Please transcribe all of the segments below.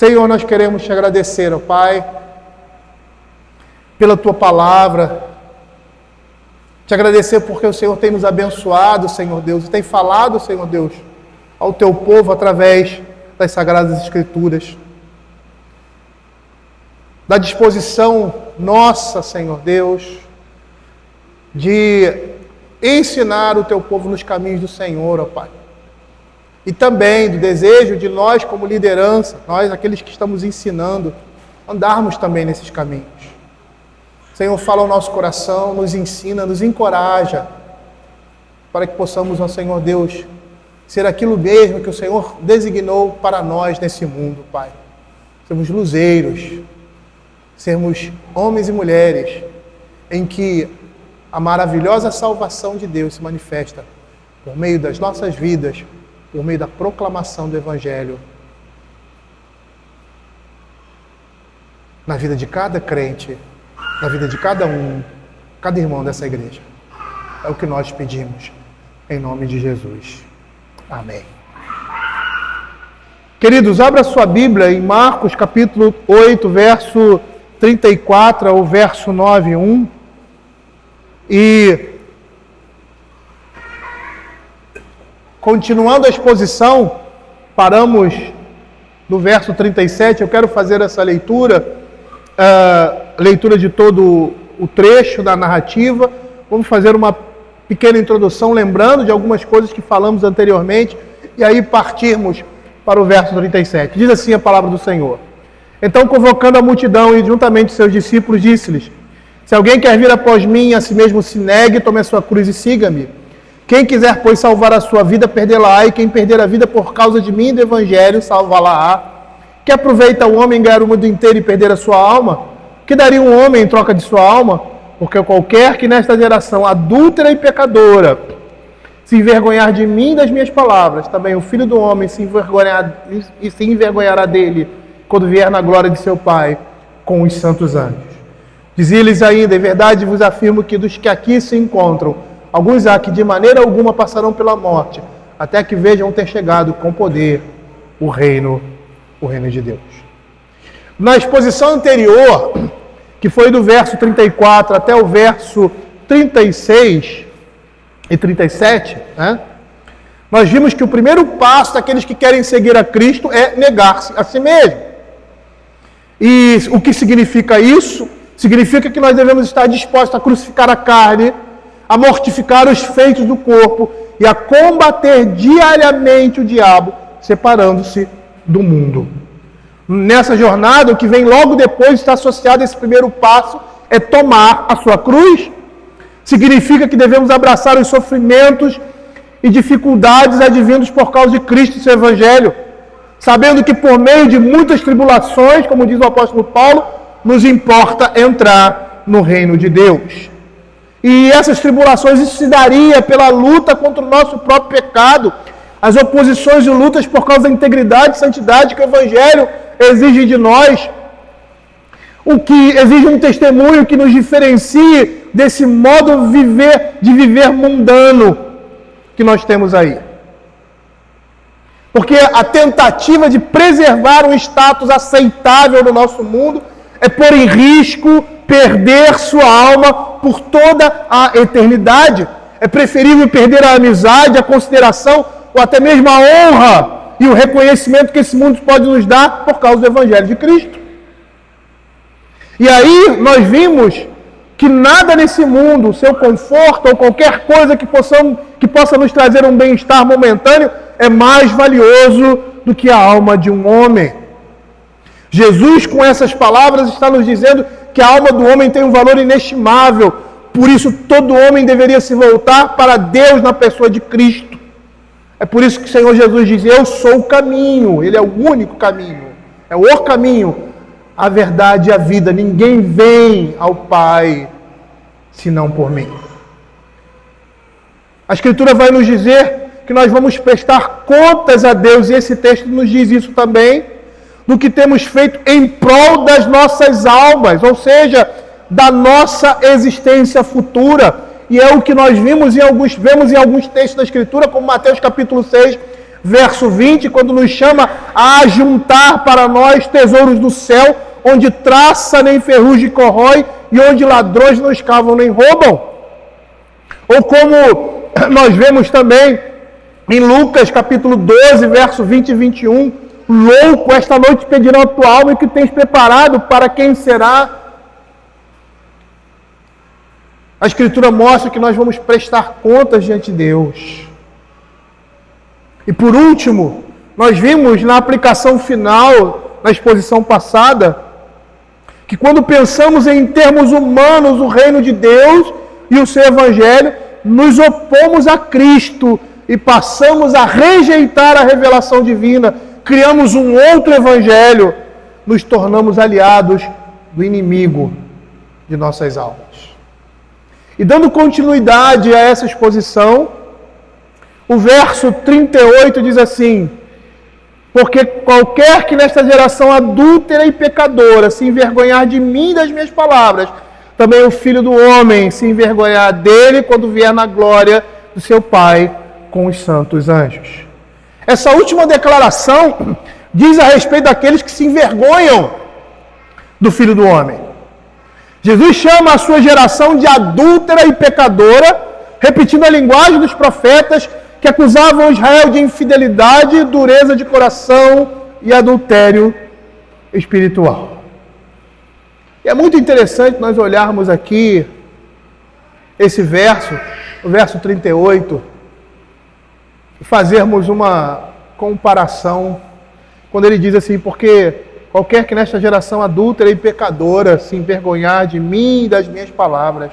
Senhor, nós queremos te agradecer, ó Pai, pela tua palavra. Te agradecer porque o Senhor tem nos abençoado, Senhor Deus, e tem falado, Senhor Deus, ao teu povo através das Sagradas Escrituras. Da disposição nossa, Senhor Deus, de ensinar o teu povo nos caminhos do Senhor, ó Pai. E também do desejo de nós, como liderança, nós, aqueles que estamos ensinando, andarmos também nesses caminhos. Senhor, fala ao nosso coração, nos ensina, nos encoraja, para que possamos, ó Senhor Deus, ser aquilo mesmo que o Senhor designou para nós nesse mundo, Pai. Sermos luzeiros, sermos homens e mulheres em que a maravilhosa salvação de Deus se manifesta por meio das nossas vidas, por meio da proclamação do Evangelho na vida de cada crente, na vida de cada irmão dessa igreja. É o que nós pedimos, em nome de Jesus. Amém. Queridos, abra sua Bíblia em Marcos capítulo 8, verso 34 ao verso 9:1. E continuando a exposição, paramos no verso 37. Eu quero fazer essa leitura de todo o trecho da narrativa. Vamos fazer uma pequena introdução, lembrando de algumas coisas que falamos anteriormente, e aí partirmos para o verso 37. Diz assim a palavra do Senhor. Então, convocando a multidão e juntamente seus discípulos, disse-lhes: se alguém quer vir após mim, a si mesmo se negue, tome a sua cruz e siga-me. Quem quiser, pois, salvar a sua vida, perdê-la-á, e quem perder a vida por causa de mim e do Evangelho, salvá-la-á. Que aproveita o homem ganhar o mundo inteiro e perder a sua alma? Que daria um homem em troca de sua alma? Porque qualquer que nesta geração adúltera e pecadora se envergonhar de mim e das minhas palavras, também o Filho do Homem se envergonhará dele quando vier na glória de seu Pai com os santos anjos. Dizia-lhes ainda: em verdade vos afirmo que dos que aqui se encontram, alguns há que de maneira alguma passarão pela morte, até que vejam ter chegado com poder o reino de Deus. Na exposição anterior, que foi do verso 34 até o verso 36 e 37, nós vimos que o primeiro passo daqueles que querem seguir a Cristo é negar-se a si mesmo. E o que significa isso? Significa que nós devemos estar dispostos a crucificar a carne, a mortificar os feitos do corpo e a combater diariamente o diabo, separando-se do mundo. Nessa jornada, o que vem logo depois está associado a esse primeiro passo é tomar a sua cruz. Significa que devemos abraçar os sofrimentos e dificuldades advindos por causa de Cristo e seu Evangelho, sabendo que por meio de muitas tribulações, como diz o apóstolo Paulo, nos importa entrar no reino de Deus. E essas tribulações, isso se daria pela luta contra o nosso próprio pecado, as oposições e lutas por causa da integridade e santidade que o Evangelho exige de nós, o que exige um testemunho que nos diferencie desse modo de viver mundano que nós temos aí. Porque a tentativa de preservar um status aceitável no nosso mundo é pôr em risco perder sua alma por toda a eternidade. É preferível perder a amizade, a consideração ou até mesmo a honra e o reconhecimento que esse mundo pode nos dar por causa do Evangelho de Cristo. E aí nós vimos que nada nesse mundo, seu conforto ou qualquer coisa que possa nos trazer um bem-estar momentâneo, é mais valioso do que a alma de um homem. Jesus, com essas palavras, está nos dizendo que a alma do homem tem um valor inestimável. Por isso, todo homem deveria se voltar para Deus na pessoa de Cristo. É por isso que o Senhor Jesus diz: eu sou o caminho. Ele é o único caminho. É o caminho, a verdade e a vida. Ninguém vem ao Pai senão por mim. A Escritura vai nos dizer que nós vamos prestar contas a Deus, e esse texto nos diz isso também, do que temos feito em prol das nossas almas, ou seja, da nossa existência futura. E é o que nós vemos em alguns textos da Escritura, como Mateus capítulo 6, verso 20, quando nos chama a juntar para nós tesouros do céu, onde traça nem ferrugem corrói e onde ladrões não escavam nem roubam. Ou como nós vemos também em Lucas capítulo 12, verso 20 e 21, louco, esta noite pedirão a tua alma e que tens preparado para quem será. A Escritura mostra que nós vamos prestar contas diante de Deus. E por último, nós vimos na aplicação final, na exposição passada, que quando pensamos em termos humanos o reino de Deus e o seu evangelho, nos opomos a Cristo e passamos a rejeitar a revelação divina, criamos um outro evangelho, nos tornamos aliados do inimigo de nossas almas. E dando continuidade a essa exposição, o verso 38 diz assim: porque qualquer que nesta geração adúltera e pecadora se envergonhar de mim e das minhas palavras, também o Filho do Homem se envergonhar dele quando vier na glória do seu Pai com os santos anjos. Essa última declaração diz a respeito daqueles que se envergonham do Filho do Homem. Jesus chama a sua geração de adúltera e pecadora, repetindo a linguagem dos profetas que acusavam Israel de infidelidade, dureza de coração e adultério espiritual. E é muito interessante nós olharmos aqui esse verso, o verso 38, e fazermos uma comparação, quando ele diz assim: porque qualquer que nesta geração adúltera e pecadora se envergonhar de mim e das minhas palavras.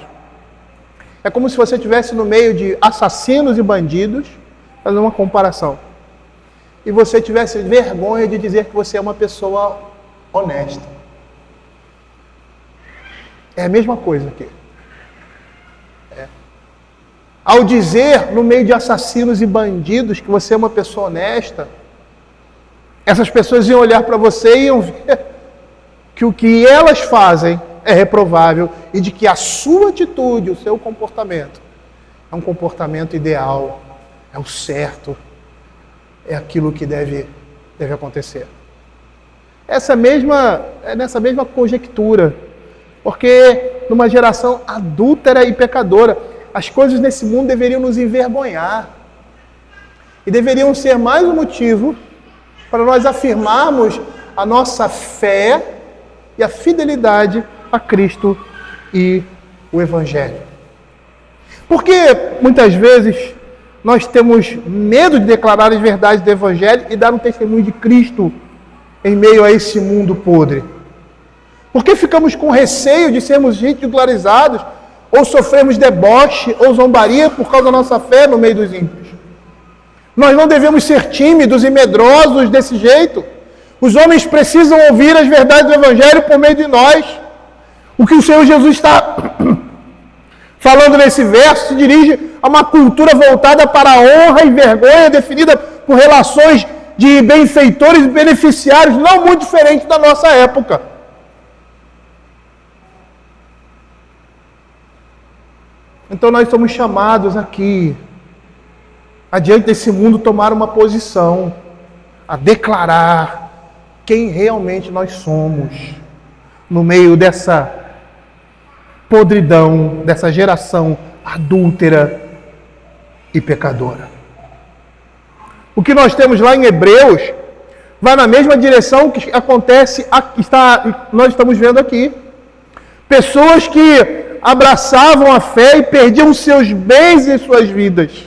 É como se você estivesse no meio de assassinos e bandidos, fazendo uma comparação. E você tivesse vergonha de dizer que você é uma pessoa honesta. É a mesma coisa aqui. Ao dizer no meio de assassinos e bandidos que você é uma pessoa honesta, essas pessoas iam olhar para você e iam ver que o que elas fazem é reprovável e de que a sua atitude, o seu comportamento, é um comportamento ideal, é o certo, é aquilo que deve acontecer. É nessa mesma conjectura, porque numa geração adúltera e pecadora, as coisas nesse mundo deveriam nos envergonhar e deveriam ser mais um motivo para nós afirmarmos a nossa fé e a fidelidade a Cristo e o Evangelho. Porque muitas vezes nós temos medo de declarar as verdades do Evangelho e dar um testemunho de Cristo em meio a esse mundo podre? Porque ficamos com receio de sermos ridicularizados ou sofremos deboche ou zombaria por causa da nossa fé no meio dos ímpios? Nós não devemos ser tímidos e medrosos desse jeito. Os homens precisam ouvir as verdades do Evangelho por meio de nós. O que o Senhor Jesus está falando nesse verso se dirige a uma cultura voltada para a honra e vergonha, definida por relações de benfeitores e beneficiários, não muito diferente da nossa época. Então nós somos chamados aqui, adiante desse mundo, tomar uma posição, a declarar quem realmente nós somos, no meio dessa podridão, dessa geração adúltera e pecadora. O que nós temos lá em Hebreus vai na mesma direção que acontece, nós estamos vendo aqui. Pessoas que abraçavam a fé e perdiam seus bens e suas vidas.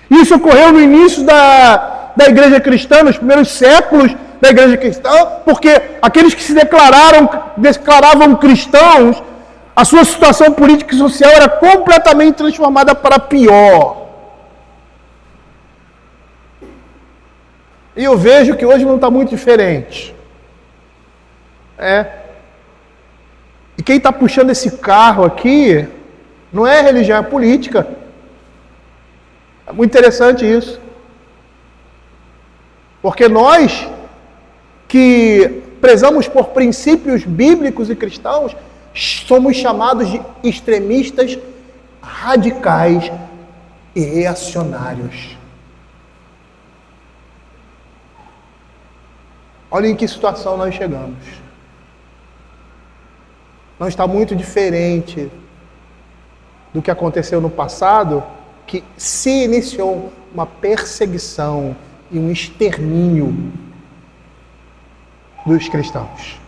Isso ocorreu no início da igreja cristã, nos primeiros séculos da igreja cristã, porque aqueles que se declaravam cristãos, a sua situação política e social era completamente transformada para pior. E eu vejo que hoje não está muito diferente. E quem está puxando esse carro aqui não é religião, é política. É muito interessante isso. Porque nós que prezamos por princípios bíblicos e cristãos, somos chamados de extremistas radicais e reacionários. Olha em que situação nós chegamos. Não está muito diferente do que aconteceu no passado, que se iniciou uma perseguição e um extermínio dos cristãos.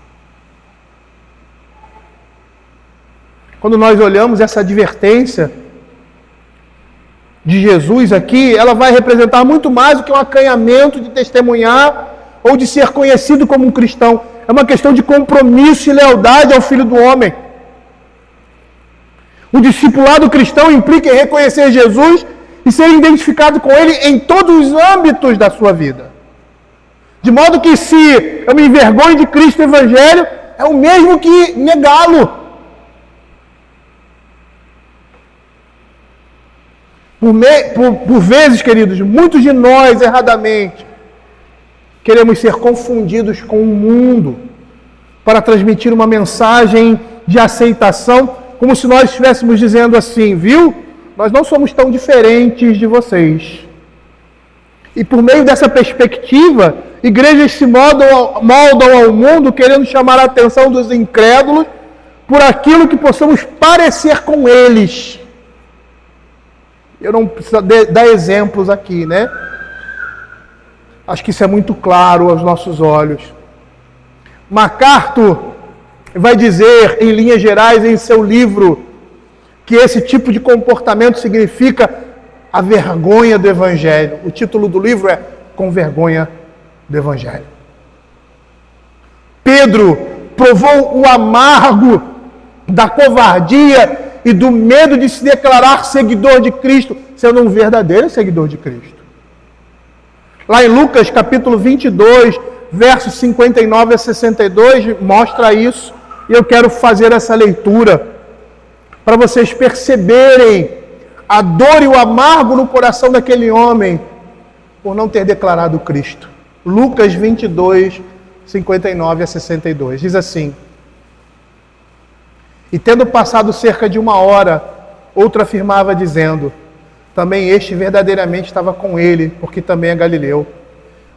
Quando nós olhamos essa advertência de Jesus aqui, ela vai representar muito mais do que um acanhamento de testemunhar ou de ser conhecido como um cristão. É uma questão de compromisso e lealdade ao Filho do Homem. O discipulado cristão implica em reconhecer Jesus e ser identificado com Ele em todos os âmbitos da sua vida. De modo que se eu me envergonho de Cristo e Evangelho, é o mesmo que negá-lo. Por vezes, queridos, muitos de nós, erradamente, queremos ser confundidos com o mundo para transmitir uma mensagem de aceitação, como se nós estivéssemos dizendo assim, viu? Nós não somos tão diferentes de vocês. E por meio dessa perspectiva, igrejas se moldam ao mundo querendo chamar a atenção dos incrédulos por aquilo que possamos parecer com eles. Eu não preciso dar exemplos aqui, né? Acho que isso é muito claro aos nossos olhos. MacArthur vai dizer, em linhas gerais, em seu livro, que esse tipo de comportamento significa a vergonha do Evangelho. O título do livro é Com Vergonha do Evangelho. Pedro provou o amargo da covardia e do medo de se declarar seguidor de Cristo, sendo um verdadeiro seguidor de Cristo. Lá em Lucas capítulo 22, versos 59 a 62, mostra isso. E eu quero fazer essa leitura para vocês perceberem a dor e o amargo no coração daquele homem por não ter declarado Cristo. Lucas 22, 59 a 62. Diz assim: E tendo passado cerca de 1 hora, outro afirmava dizendo, também este verdadeiramente estava com ele, porque também é galileu.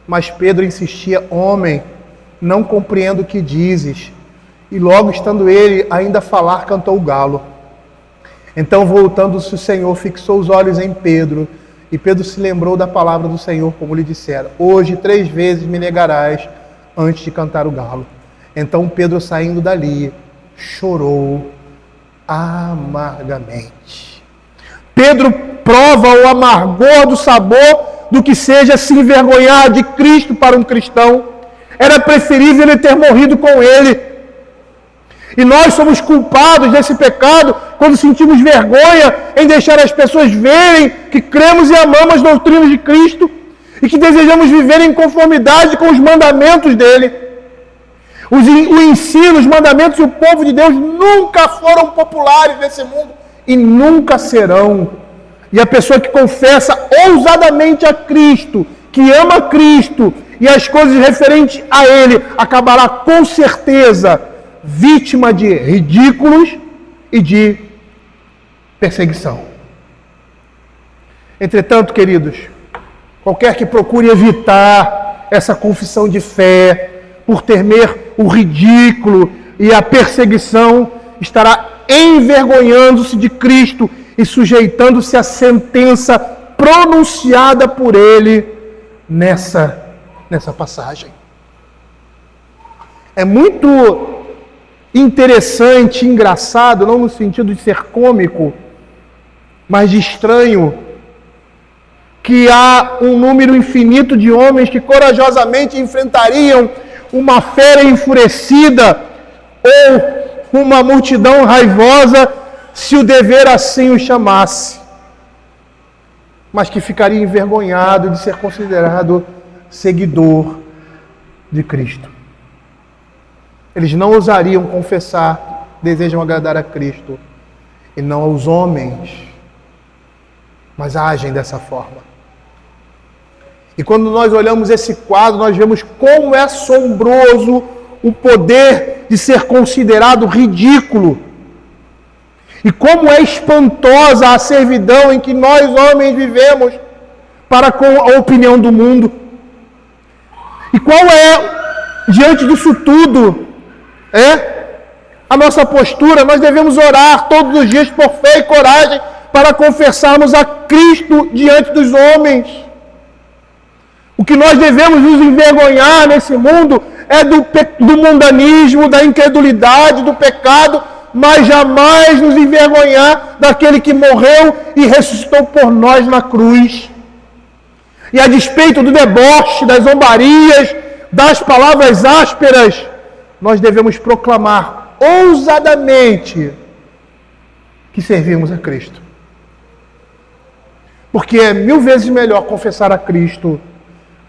Mas Pedro insistia, homem, não compreendo o que dizes. E logo estando ele ainda a falar, cantou o galo. Então voltando-se o Senhor, fixou os olhos em Pedro, e Pedro se lembrou da palavra do Senhor, como lhe dissera, hoje 3 vezes me negarás antes de cantar o galo. Então Pedro, saindo dali, chorou amargamente. Pedro prova o amargor do sabor do que seja se envergonhar de Cristo para um cristão. Era preferível ele ter morrido com ele. E nós somos culpados desse pecado quando sentimos vergonha em deixar as pessoas verem que cremos e amamos as doutrinas de Cristo e que desejamos viver em conformidade com os mandamentos dele. O ensino, os mandamentos e o povo de Deus nunca foram populares nesse mundo e nunca serão. E a pessoa que confessa ousadamente a Cristo, que ama Cristo e as coisas referentes a Ele, acabará com certeza vítima de ridículos e de perseguição. Entretanto, queridos, qualquer que procure evitar essa confissão de fé, por temer o ridículo e a perseguição, estará envergonhando-se de Cristo e sujeitando-se à sentença pronunciada por ele nessa passagem. É muito interessante, engraçado, não no sentido de ser cômico, mas de estranho, que há um número infinito de homens que corajosamente enfrentariam uma fera enfurecida ou uma multidão raivosa se o dever assim o chamasse, mas que ficaria envergonhado de ser considerado seguidor de Cristo. Eles não ousariam confessar, desejam agradar a Cristo e não aos homens, mas agem dessa forma. E quando nós olhamos esse quadro, nós vemos como é assombroso o poder de ser considerado ridículo. E como é espantosa a servidão em que nós, homens, vivemos para com a opinião do mundo. E qual é diante disso tudo, a nossa postura, nós devemos orar todos os dias por fé e coragem para confessarmos a Cristo diante dos homens. O que nós devemos nos envergonhar nesse mundo é do mundanismo, da incredulidade, do pecado, mas jamais nos envergonhar daquele que morreu e ressuscitou por nós na cruz. E a despeito do deboche, das zombarias, das palavras ásperas, nós devemos proclamar ousadamente que servimos a Cristo. Porque é 1000 vezes melhor confessar a Cristo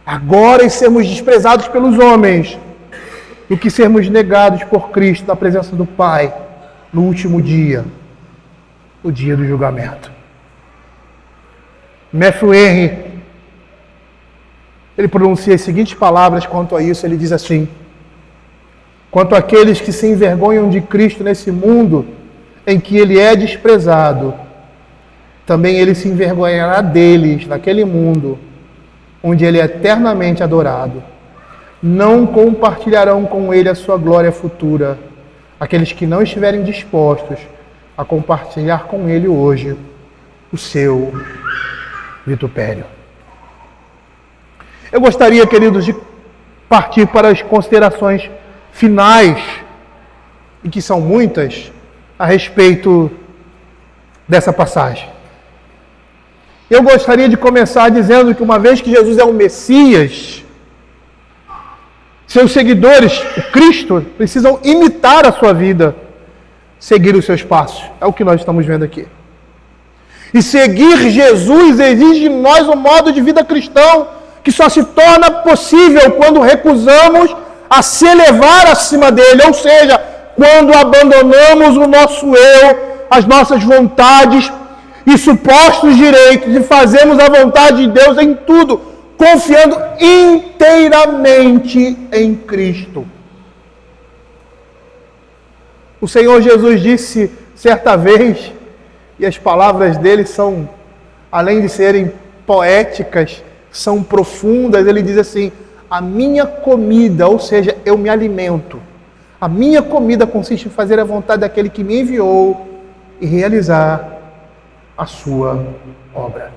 agora e sermos desprezados pelos homens do que sermos negados por Cristo na presença do Pai no último dia, o dia do julgamento. Matthew Henry, ele pronuncia as seguintes palavras quanto a isso. Ele diz assim: quanto àqueles que se envergonham de Cristo nesse mundo em que Ele é desprezado, também Ele se envergonhará deles naquele mundo onde Ele é eternamente adorado. Não compartilharão com Ele a sua glória futura aqueles que não estiverem dispostos a compartilhar com Ele hoje o seu vitupério. Eu gostaria, queridos, de partir para as considerações finais, e que são muitas, a respeito dessa passagem. Eu gostaria de começar dizendo que uma vez que Jesus é o Messias, seus seguidores, o Cristo, precisam imitar a sua vida, seguir os seus passos. É o que nós estamos vendo aqui. E seguir Jesus exige de nós um modo de vida cristão que só se torna possível quando recusamos a se elevar acima dele, ou seja, quando abandonamos o nosso eu, as nossas vontades e supostos direitos e fazemos a vontade de Deus em tudo, confiando inteiramente em Cristo. O Senhor Jesus disse certa vez, e as palavras dele são, além de serem poéticas, são profundas. Ele diz assim: a minha comida, ou seja, eu me alimento, a minha comida consiste em fazer a vontade daquele que me enviou e realizar a sua obra.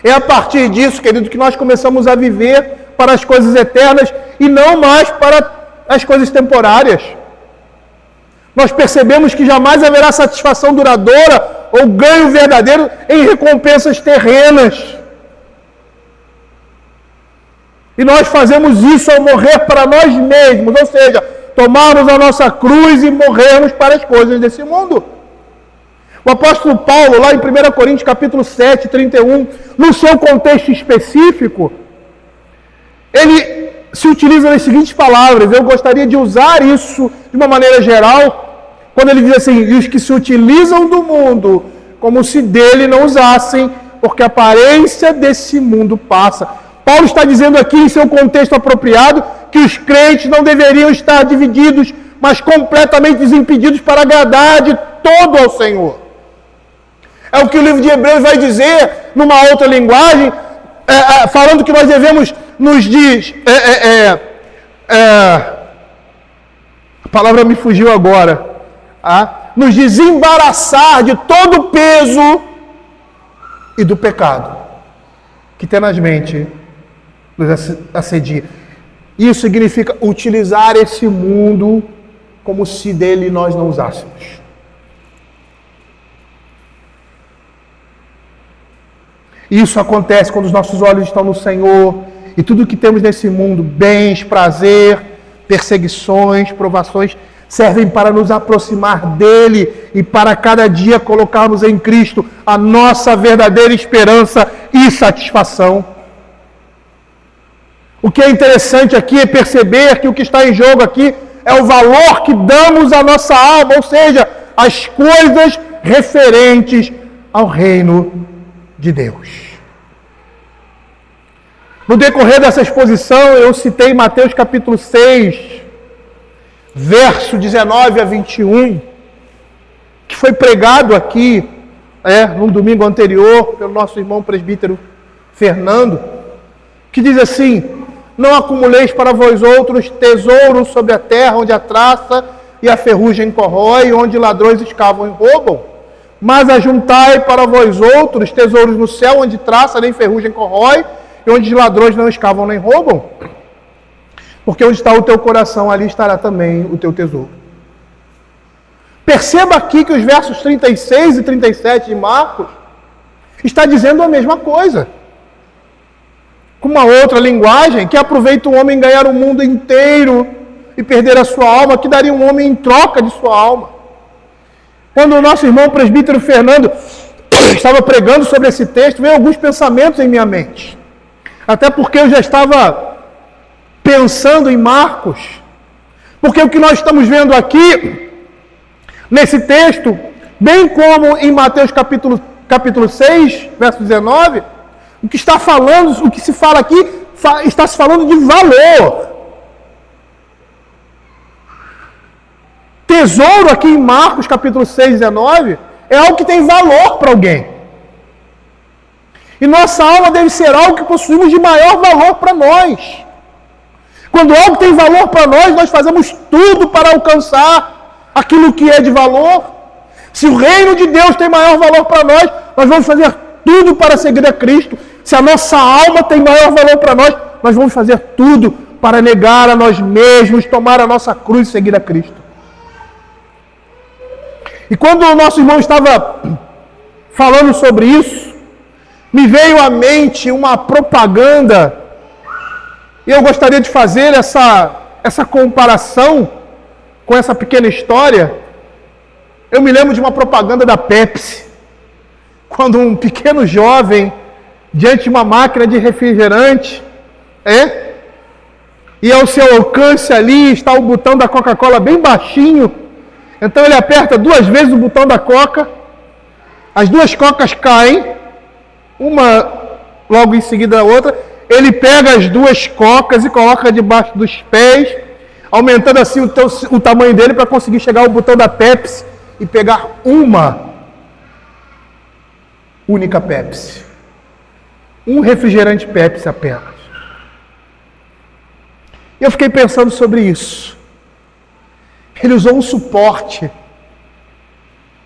É a partir disso, querido, que nós começamos a viver para as coisas eternas e não mais para as coisas temporárias. Nós percebemos que jamais haverá satisfação duradoura ou ganho verdadeiro em recompensas terrenas. E nós fazemos isso ao morrer para nós mesmos, ou seja, tomarmos a nossa cruz e morrermos para as coisas desse mundo. O apóstolo Paulo, lá em 1 Coríntios capítulo 7, 31, no seu contexto específico, ele se utiliza das seguintes palavras. Eu gostaria de usar isso de uma maneira geral, quando ele diz assim: e os que se utilizam do mundo, como se dele não usassem, porque a aparência desse mundo passa. Paulo está dizendo aqui, em seu contexto apropriado, que os crentes não deveriam estar divididos, mas completamente desimpedidos para agradar de todo ao Senhor. É o que o livro de Hebreus vai dizer, numa outra linguagem, falando que nós devemos nos a palavra me fugiu agora. Nos desembaraçar de todo o peso e do pecado que tenazmente nos assedia. Isso significa utilizar esse mundo como se dele nós não usássemos. Isso acontece quando os nossos olhos estão no Senhor e tudo que temos nesse mundo, bens, prazer, perseguições, provações, servem para nos aproximar dele e para cada dia colocarmos em Cristo a nossa verdadeira esperança e satisfação. O que é interessante aqui é perceber que o que está em jogo aqui é o valor que damos à nossa alma, ou seja, as coisas referentes ao reino de Deus. No decorrer dessa exposição, eu citei Mateus capítulo 6, verso 19 a 21, que foi pregado aqui, no domingo anterior, pelo nosso irmão presbítero Fernando, que diz assim: não acumuleis para vós outros tesouros sobre a terra, onde a traça e a ferrugem corrói, onde ladrões escavam e roubam. Mas ajuntai para vós outros tesouros no céu, onde traça nem ferrugem corrói, e onde os ladrões não escavam nem roubam. Porque onde está o teu coração, ali estará também o teu tesouro. Perceba aqui que os versos 36 e 37 de Marcos está dizendo a mesma coisa. Com uma outra linguagem, que aproveita o homem ganhar o mundo inteiro e perder a sua alma, que daria um homem em troca de sua alma. Quando o nosso irmão presbítero Fernando estava pregando sobre esse texto, veio alguns pensamentos em minha mente. Até porque eu já estava pensando em Marcos. Porque o que nós estamos vendo aqui, nesse texto, bem como em Mateus capítulo 6, verso 19, o que está falando, o que se fala aqui, está se falando de valor. Tesouro aqui em Marcos capítulo 6, 19, é algo que tem valor para alguém. E nossa alma deve ser algo que possuímos de maior valor para nós. Quando algo tem valor para nós fazemos tudo para alcançar aquilo que é de valor. Se o reino de Deus tem maior valor para nós vamos fazer tudo para seguir a Cristo. Se a nossa alma tem maior valor para nós vamos fazer tudo para negar a nós mesmos, tomar a nossa cruz e seguir a Cristo. E quando o nosso irmão estava falando sobre isso, me veio à mente uma propaganda, e eu gostaria de fazer essa comparação com essa pequena história. Eu me lembro de uma propaganda da Pepsi, quando um pequeno jovem, diante de uma máquina de refrigerante, e ao seu alcance ali está o botão da Coca-Cola bem baixinho, então ele aperta 2 vezes o botão da Coca, as 2 Cocas caem, uma logo em seguida a outra, ele pega as 2 Cocas e coloca debaixo dos pés, aumentando assim o tamanho dele para conseguir chegar ao botão da Pepsi e pegar uma única Pepsi. Um refrigerante Pepsi apenas. E eu fiquei pensando sobre isso. Ele usou um suporte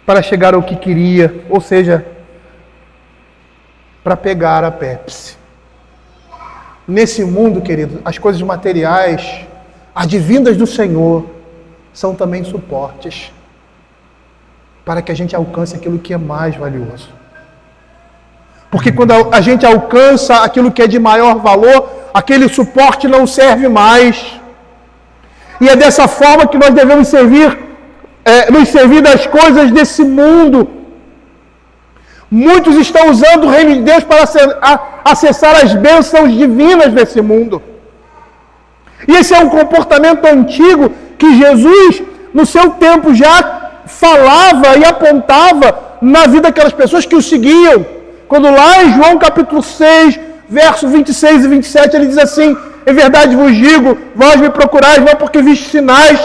para chegar ao que queria, ou seja, para pegar a Pepsi. Nesse mundo, querido, as coisas materiais, advindas do Senhor, são também suportes para que a gente alcance aquilo que é mais valioso. Porque quando a gente alcança aquilo que é de maior valor, aquele suporte não serve mais. E é dessa forma que nós devemos nos servir das coisas desse mundo. Muitos estão usando o reino de Deus para acessar as bênçãos divinas desse mundo. E esse é um comportamento antigo que Jesus, no seu tempo, já falava e apontava na vida daquelas pessoas que o seguiam. Quando lá em João capítulo 6, verso 26 e 27, ele diz assim: em verdade vos digo, vós me procurais não porque vistes sinais,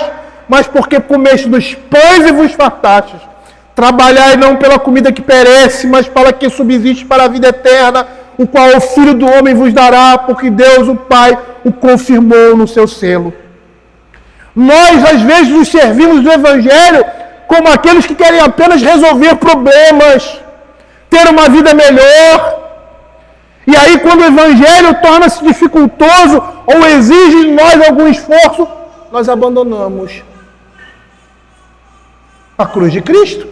mas porque comeste dos pães e vos fartastes. Trabalhai não pela comida que perece, mas para que subsiste para a vida eterna, o qual o Filho do Homem vos dará, porque Deus, o Pai, o confirmou no seu selo. Nós, às vezes, nos servimos do Evangelho como aqueles que querem apenas resolver problemas, ter uma vida melhor. E aí, quando o Evangelho torna-se dificultoso ou exige de nós algum esforço, nós abandonamos a cruz de Cristo.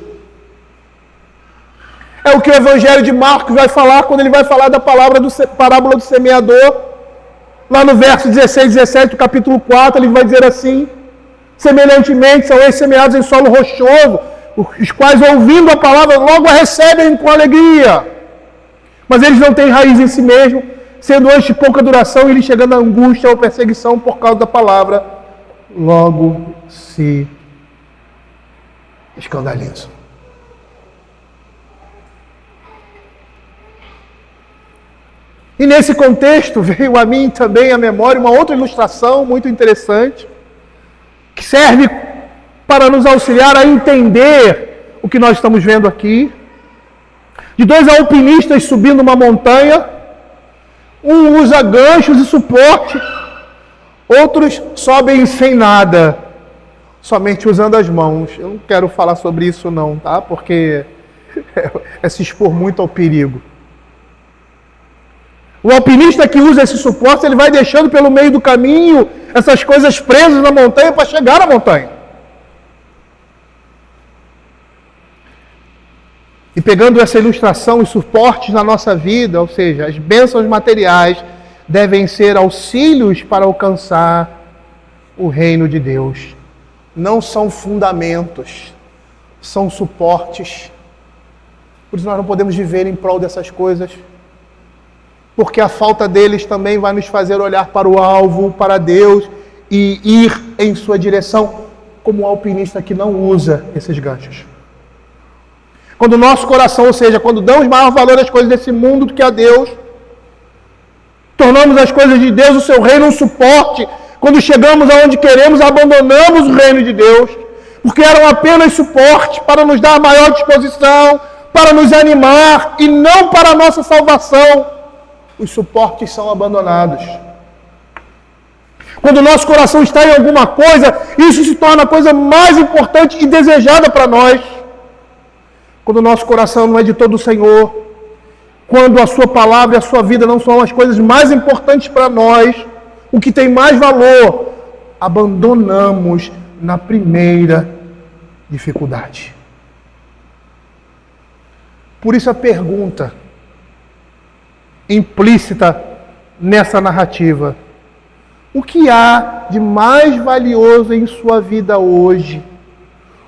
É o que o Evangelho de Marcos vai falar quando ele vai falar da parábola do semeador. Lá no verso 16 e 17 do capítulo 4, ele vai dizer assim: semelhantemente são eles semeados em solo rochoso, os quais, ouvindo a palavra, logo a recebem com alegria. Mas eles não têm raiz em si mesmo, sendo antes de pouca duração, e lhes chegando a angústia ou perseguição por causa da palavra, logo se escandalizam. E nesse contexto veio a mim também à memória uma outra ilustração muito interessante, que serve para nos auxiliar a entender o que nós estamos vendo aqui. De 2 alpinistas subindo uma montanha, um usa ganchos e suporte Outros sobem sem nada, somente usando as mãos. Eu não quero falar sobre isso não, tá? Porque é se expor muito ao perigo. O alpinista que usa esse suporte, ele vai deixando pelo meio do caminho essas coisas presas na montanha para chegar na montanha. E pegando essa ilustração, os suportes na nossa vida, ou seja, as bênçãos materiais, devem ser auxílios para alcançar o reino de Deus. Não são fundamentos, são suportes. Por isso nós não podemos viver em prol dessas coisas, porque a falta deles também vai nos fazer olhar para o alvo, para Deus, e ir em sua direção, como o alpinista que não usa esses ganchos. Quando o nosso coração, ou seja, quando damos maior valor às coisas desse mundo do que a Deus, tornamos as coisas de Deus, o seu reino, um suporte. Quando chegamos aonde queremos, abandonamos o reino de Deus, porque eram apenas suportes para nos dar maior disposição, para nos animar, e não para a nossa salvação. Os suportes são abandonados. Quando o nosso coração está em alguma coisa, isso se torna a coisa mais importante e desejada para nós. Quando o nosso coração não é de todo o Senhor, quando a sua palavra e a sua vida não são as coisas mais importantes para nós, o que tem mais valor, abandonamos na primeira dificuldade. Por isso a pergunta implícita nessa narrativa: o que há de mais valioso em sua vida hoje?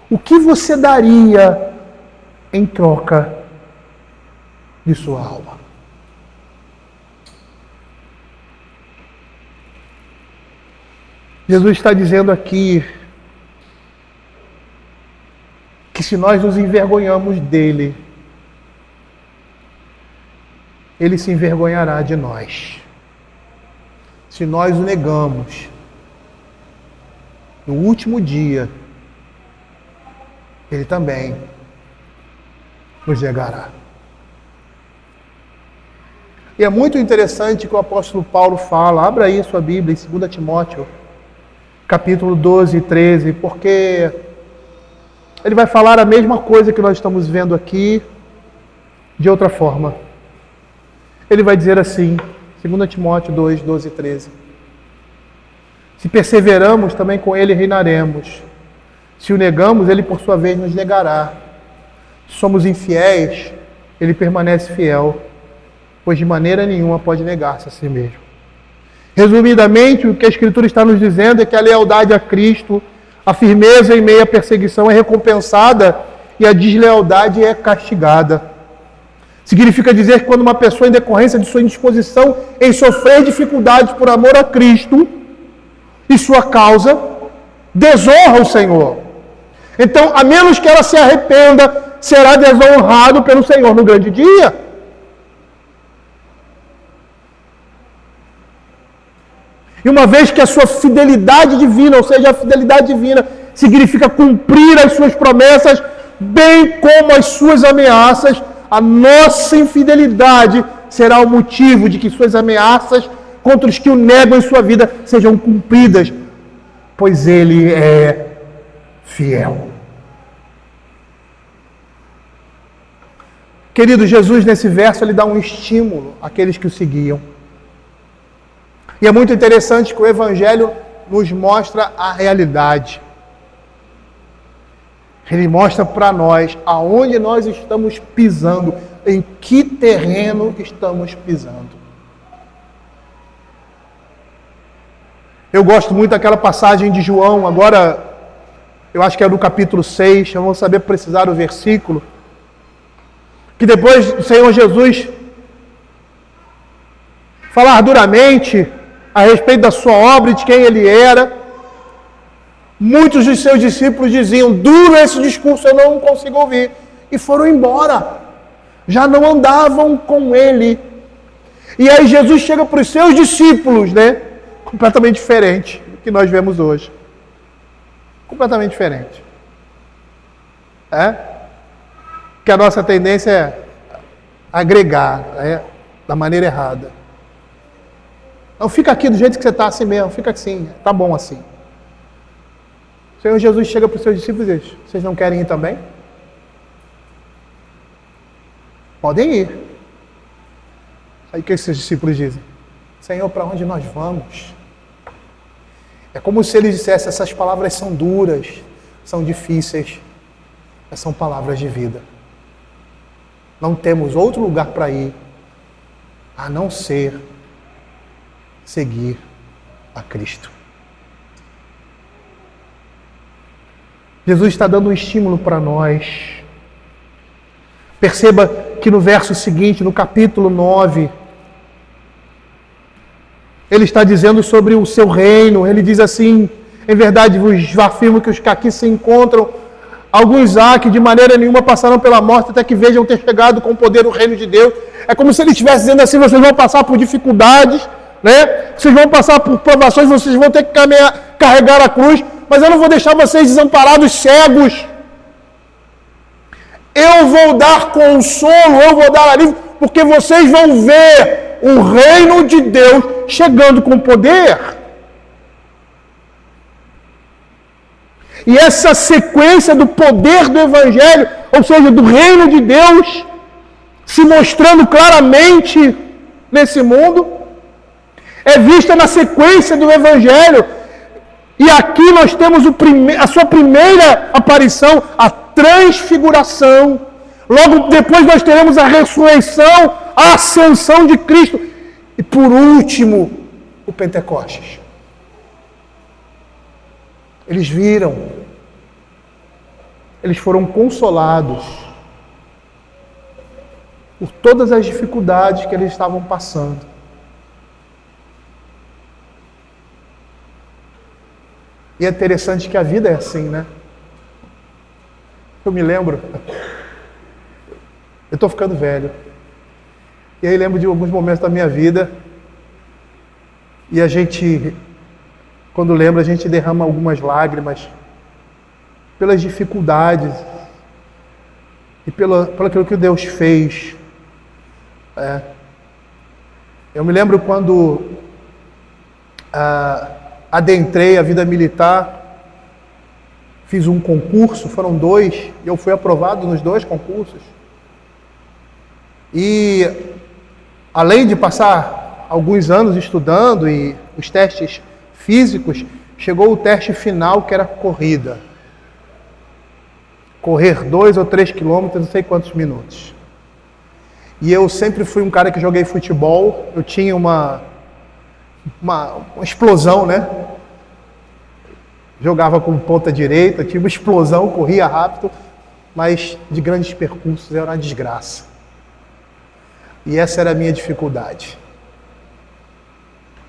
O que você daria em troca de sua alma? Jesus está dizendo aqui que se nós nos envergonhamos dele, ele se envergonhará de nós. Se nós o negamos, no último dia, ele também nos negará. E é muito interessante que o apóstolo Paulo fala, abra aí sua Bíblia em 2 Timóteo, capítulo 12 e 13, porque ele vai falar a mesma coisa que nós estamos vendo aqui, de outra forma. Ele vai dizer assim, 2 Timóteo 2, 12 e 13. Se perseveramos, também com ele reinaremos. Se o negamos, ele por sua vez nos negará. Se somos infiéis, ele permanece fiel, pois de maneira nenhuma pode negar-se a si mesmo. Resumidamente, o que a Escritura está nos dizendo é que a lealdade a Cristo, a firmeza em meio à perseguição é recompensada e a deslealdade é castigada. Significa dizer que quando uma pessoa, em decorrência de sua indisposição em sofrer dificuldades por amor a Cristo e sua causa, desonra o Senhor. Então, a menos que ela se arrependa, será desonrado pelo Senhor no grande dia. E uma vez que a sua fidelidade divina, ou seja, a fidelidade divina, significa cumprir as suas promessas, bem como as suas ameaças, a nossa infidelidade será o motivo de que suas ameaças contra os que o negam em sua vida sejam cumpridas, pois ele é fiel. Querido, Jesus nesse verso ele dá um estímulo àqueles que o seguiam. E é muito interessante que o Evangelho nos mostra a realidade. Ele mostra para nós aonde nós estamos pisando, em que terreno estamos pisando. Eu gosto muito daquela passagem de João, agora eu acho que é no capítulo 6, eu vou saber precisar o versículo, que depois o Senhor Jesus falar duramente a respeito da sua obra e de quem ele era, muitos dos seus discípulos diziam, duro esse discurso, eu não consigo ouvir. E foram embora. Já não andavam com ele. E aí Jesus chega para os seus discípulos, né? Completamente diferente do que nós vemos hoje. Completamente diferente. Que a nossa tendência é agregar, da maneira errada. Não, fica aqui do jeito que você está, assim mesmo, fica assim, tá bom assim. O Senhor Jesus chega para os seus discípulos e diz: vocês não querem ir também? Podem ir. Aí o que esses discípulos dizem? Senhor, para onde nós vamos? É como se ele dissesse: essas palavras são duras, são difíceis, mas são palavras de vida. Não temos outro lugar para ir, a não ser seguir a Cristo. Jesus está dando um estímulo para nós. Perceba que no verso seguinte, no capítulo 9, ele está dizendo sobre o seu reino. Ele diz assim: em verdade vos afirmo que os que aqui se encontram, alguns há que de maneira nenhuma passaram pela morte até que vejam ter chegado com o poder o reino de Deus. É como se ele estivesse dizendo assim: vocês vão passar por dificuldades, né? Vocês vão passar por provações, vocês vão ter que carregar a cruz, mas eu não vou deixar vocês desamparados, cegos. Eu vou dar consolo, eu vou dar alívio, porque vocês vão ver o reino de Deus chegando com poder. E essa sequência do poder do Evangelho, ou seja, do reino de Deus, se mostrando claramente nesse mundo, é vista na sequência do Evangelho. E aqui nós temos a sua primeira aparição, a transfiguração. Logo depois nós teremos a ressurreição, a ascensão de Cristo. E por último, o Pentecostes. Eles viram, eles foram consolados por todas as dificuldades que eles estavam passando. E é interessante que a vida é assim, né? Eu me lembro, eu estou ficando velho, e aí lembro de alguns momentos da minha vida, e a gente, quando lembra, a gente derrama algumas lágrimas pelas dificuldades e pelo aquilo que Deus fez. Eu me lembro quando adentrei a vida militar, fiz um concurso, foram 2, e eu fui aprovado nos 2 concursos. E além de passar alguns anos estudando e os testes físicos, chegou o teste final, que era corrida. Correr 2 ou 3 quilômetros, não sei quantos minutos. E eu sempre fui um cara que joguei futebol, eu tinha uma explosão, né? Jogava com ponta direita, tinha uma explosão, corria rápido, mas de grandes percursos era uma desgraça. E essa era a minha dificuldade.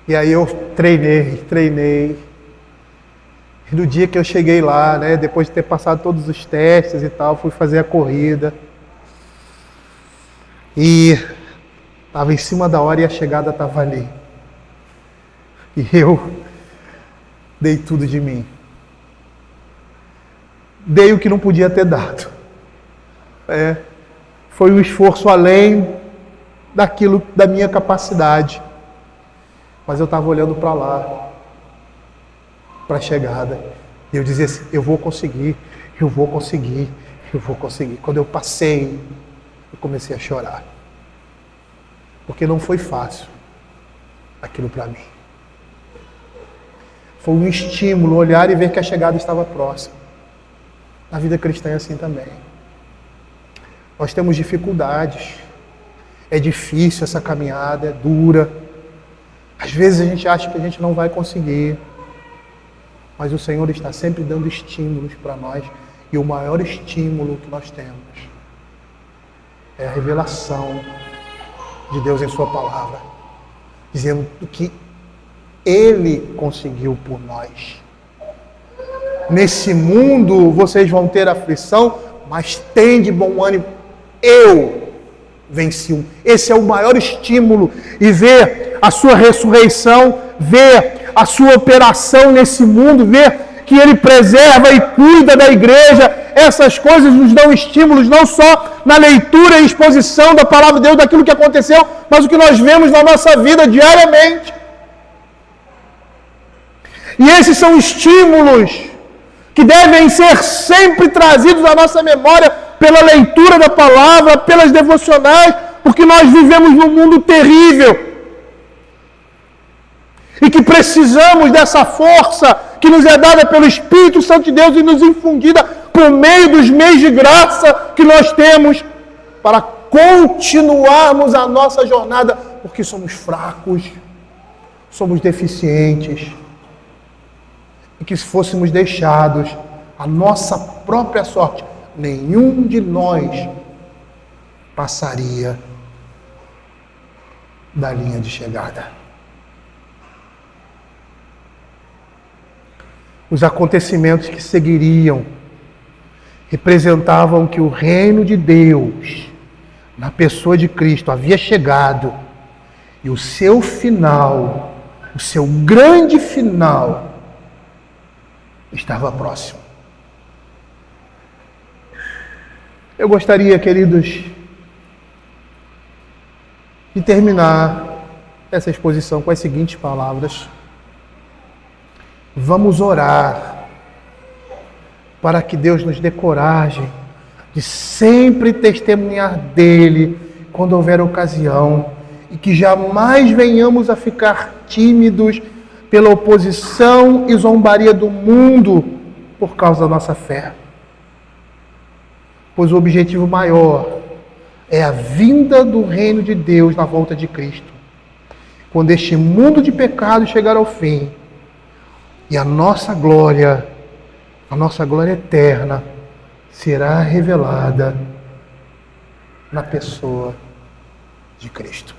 E aí eu treinei. E no dia que eu cheguei lá, né, depois de ter passado todos os testes e tal, fui fazer a corrida. E estava em cima da hora e a chegada estava ali. E eu dei tudo de mim. Dei o que não podia ter dado. Foi um esforço além daquilo, da minha capacidade. Mas eu estava olhando para lá, para a chegada. E eu dizia assim: eu vou conseguir. Quando eu passei, eu comecei a chorar. Porque não foi fácil aquilo para mim. Foi um estímulo, olhar e ver que a chegada estava próxima. A vida cristã é assim também. Nós temos dificuldades. É difícil essa caminhada, é dura. Às vezes a gente acha que a gente não vai conseguir. Mas o Senhor está sempre dando estímulos para nós. E o maior estímulo que nós temos é a revelação de Deus em sua palavra, dizendo que Ele conseguiu por nós. Nesse mundo vocês vão ter aflição, mas tende bom ânimo. Eu venci. Esse é o maior estímulo. E ver a sua ressurreição, ver a sua operação nesse mundo, ver que Ele preserva e cuida da igreja. Essas coisas nos dão estímulos, não só na leitura e exposição da palavra de Deus, daquilo que aconteceu, mas o que nós vemos na nossa vida diariamente. E esses são estímulos que devem ser sempre trazidos à nossa memória pela leitura da palavra, pelas devocionais, porque nós vivemos num mundo terrível. E que precisamos dessa força que nos é dada pelo Espírito Santo de Deus e nos infundida por meio dos meios de graça que nós temos para continuarmos a nossa jornada, porque somos fracos, somos deficientes. E que se fôssemos deixados à nossa própria sorte, nenhum de nós passaria da linha de chegada. Os acontecimentos que seguiriam representavam que o reino de Deus, na pessoa de Cristo, havia chegado e o seu final, o seu grande final, estava próximo. Eu gostaria, queridos, de terminar essa exposição com as seguintes palavras. Vamos orar para que Deus nos dê coragem de sempre testemunhar dele quando houver ocasião e que jamais venhamos a ficar tímidos pela oposição e zombaria do mundo por causa da nossa fé. Pois o objetivo maior é a vinda do reino de Deus na volta de Cristo. Quando este mundo de pecado chegar ao fim e a nossa glória eterna será revelada na pessoa de Cristo.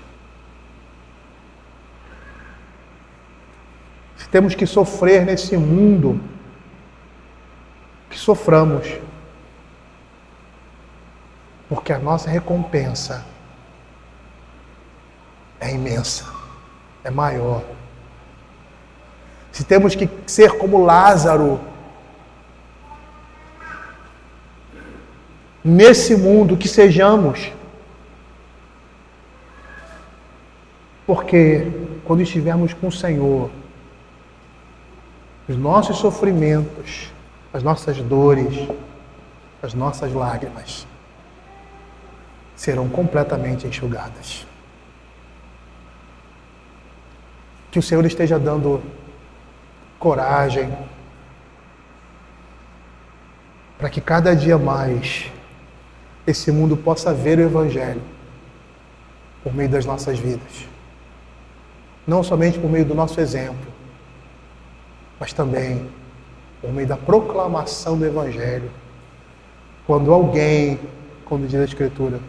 Se temos que sofrer nesse mundo, que soframos, porque a nossa recompensa é imensa, é maior. Se temos que ser como Lázaro, nesse mundo, que sejamos. Porque quando estivermos com o Senhor, os nossos sofrimentos, as nossas dores, as nossas lágrimas serão completamente enxugadas. Que o Senhor esteja dando coragem para que cada dia mais esse mundo possa ver o Evangelho por meio das nossas vidas. Não somente por meio do nosso exemplo, mas também por meio da proclamação do Evangelho. Quando alguém, como diz a Escritura,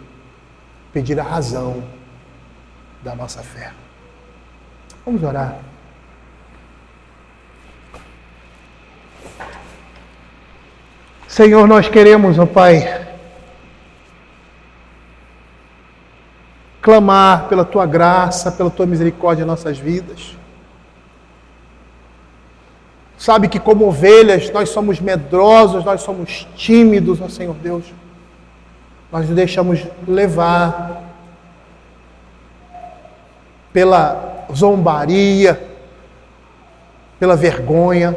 pedir a razão da nossa fé. Vamos orar. Senhor, nós queremos, ó Pai, clamar pela Tua graça, pela Tua misericórdia em nossas vidas. Sabe que como ovelhas nós somos medrosos, nós somos tímidos, ó Senhor Deus. Nós nos deixamos levar pela zombaria, pela vergonha.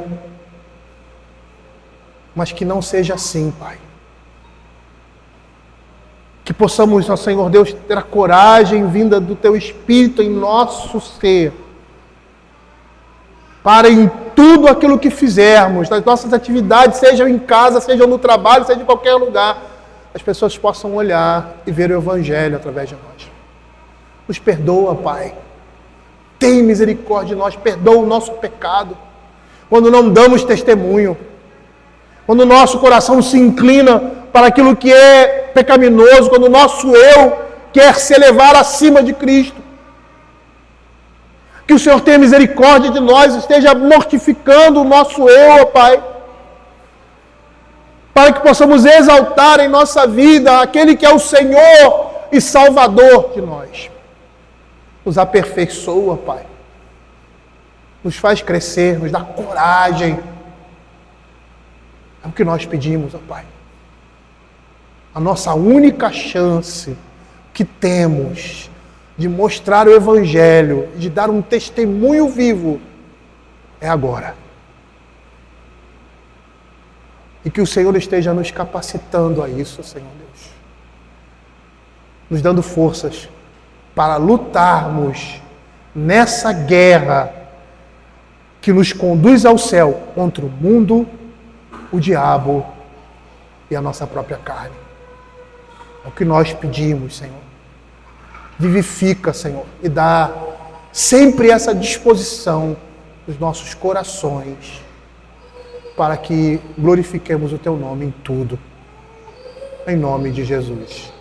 Mas que não seja assim, Pai. Que possamos, ó Senhor Deus, ter a coragem vinda do Teu Espírito em nosso ser, para em tudo aquilo que fizermos, nas nossas atividades, sejam em casa, sejam no trabalho, seja em qualquer lugar, as pessoas possam olhar e ver o Evangelho através de nós. Nos perdoa, Pai. Tem misericórdia de nós, perdoa o nosso pecado. Quando não damos testemunho, quando o nosso coração se inclina para aquilo que é pecaminoso, quando o nosso eu quer se elevar acima de Cristo. Que o Senhor tenha misericórdia de nós, esteja mortificando o nosso eu, ó Pai, para que possamos exaltar em nossa vida aquele que é o Senhor e Salvador de nós. Nos aperfeiçoa, Pai. Nos faz crescer, nos dá coragem. É o que nós pedimos, ó Pai. A nossa única chance que temos de mostrar o Evangelho, de dar um testemunho vivo, é agora. E que o Senhor esteja nos capacitando a isso, Senhor Deus. Nos dando forças para lutarmos nessa guerra que nos conduz ao céu contra o mundo, o diabo e a nossa própria carne. É o que nós pedimos, Senhor. Vivifica, Senhor, e dá sempre essa disposição dos nossos corações para que glorifiquemos o Teu nome em tudo. Em nome de Jesus.